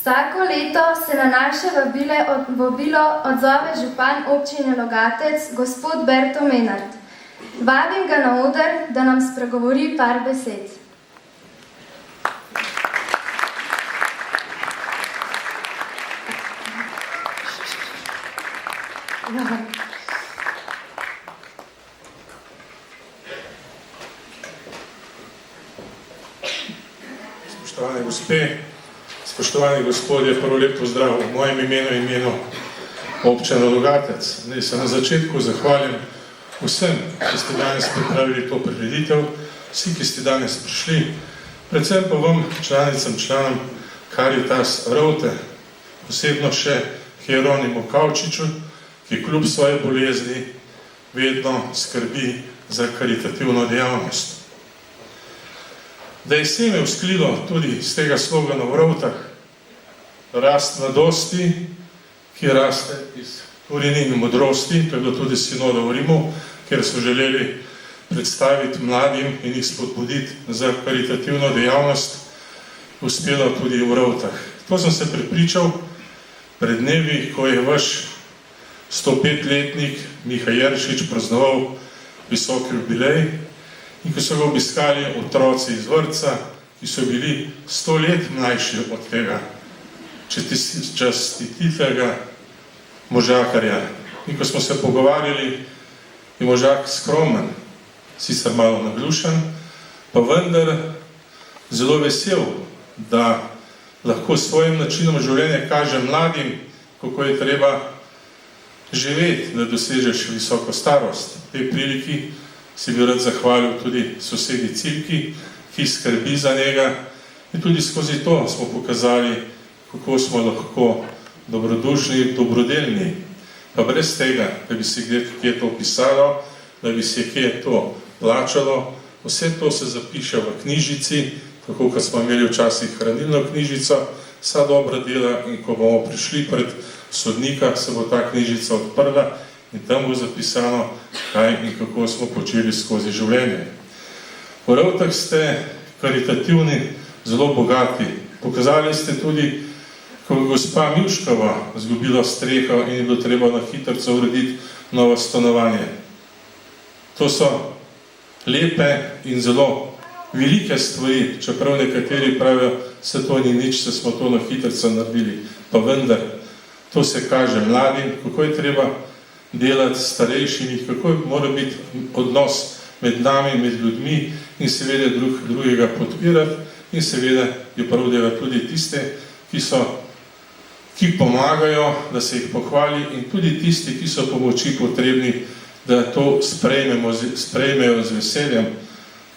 Vsako leto se na naše vabilo odzove župan občine Logatec, gospod Berto Menard. Vabim ga na oder, da nam spregovori par besed. Spoštovane gospe, spoštovani gospodje, prvo lep pozdrav v mojem imenu in imenu občine Logatec. Naj se na začetku zahvalim vsem, ki ste danes pripravili to prireditev, vsi, ki ste danes prišli, predvsem pa vam, članicam, članom Karitas Rovte, posebno še Hieronimu Kavčiču, ki kljub svoje bolezni vedno skrbi za karitativno dejavnost. Da je seme vzklilo tudi iz tega slogana v Rovtah, rast mladosti, ki raste iz korenin modrosti, to je bilo tudi sinoda v Rimu, kjer so želeli predstaviti mladim in jih spodbuditi za karitativno dejavnost, uspelo tudi v Rovtah. To sem se prepričal pred dnevi, ko je vaš 105-letnik Miha Jeršič praznoval visoki jubilej in ko so ga obiskali otroci iz vrtca, ki so bili 100 let mlajši od tega častititega možakarja. In ko smo se pogovarjali, je možak skromen, sicer malo naglušen, pa vendar zelo vesel, da lahko s svojim načinom življenja kaže mladim, kako je treba živeti, da dosežeš visoko starost. V tej priliki si bi rad zahvalil tudi sosedi Cilki, ki skrbi za njega, in tudi skozi to smo pokazali, kako smo lahko dobrodušni, dobrodelni, pa brez tega, da bi se kje to pisalo, da bi se kje to plačalo. Vse to se zapiše v knjižici, tako kot smo imeli včasih hranilno knjižico, vsa dobra dela, in ko bomo prišli pred sodnika, se bo ta knjižica odprla in tam bo zapisano, kaj in kako smo počeli skozi življenje. V Rovtah ste karitativni, zelo bogati. Pokazali ste tudi, ko je gospa Mivškova izgubila streho in je bilo treba na hitrico urediti novo stanovanje. To so lepe in zelo velike stvari, čeprav nekateri pravijo, se to ni nič, se smo to na hitrico naredili. Pa vendar, to se kaže mladim, kako je treba delati s starejšimi, kako mora biti odnos med nami, med ljudmi in seveda drugega podpirati in seveda je prav delati tudi tiste, ki pomagajo, da se jih pohvali, in tudi tisti, ki so pomoči potrebni, da to sprejmejo z veseljem.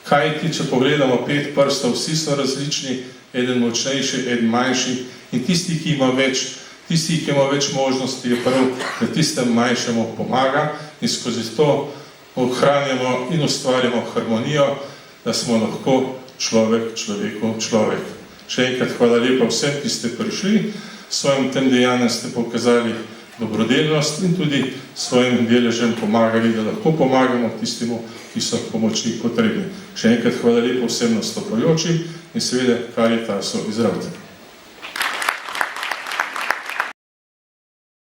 Kajti, če pogledamo 5 prstov, vsi so različni, eden močnejši, eden manjši, in tisti, ki ima več možnosti, je prav, da tistem manjšemu pomaga in skozi to ohranjamo in ustvarjamo harmonijo, da smo lahko človek človeku človek. Še enkrat hvala lepa vsem, ki ste prišli, svojim tem dejanjem ste pokazali dobrodelnost in tudi svojim deležem pomagali, da lahko pomagamo tistemu, ki so pomoči potrebni. Še enkrat hvala lepa vsem nastopajočim in seveda Karitasu iz Rovte.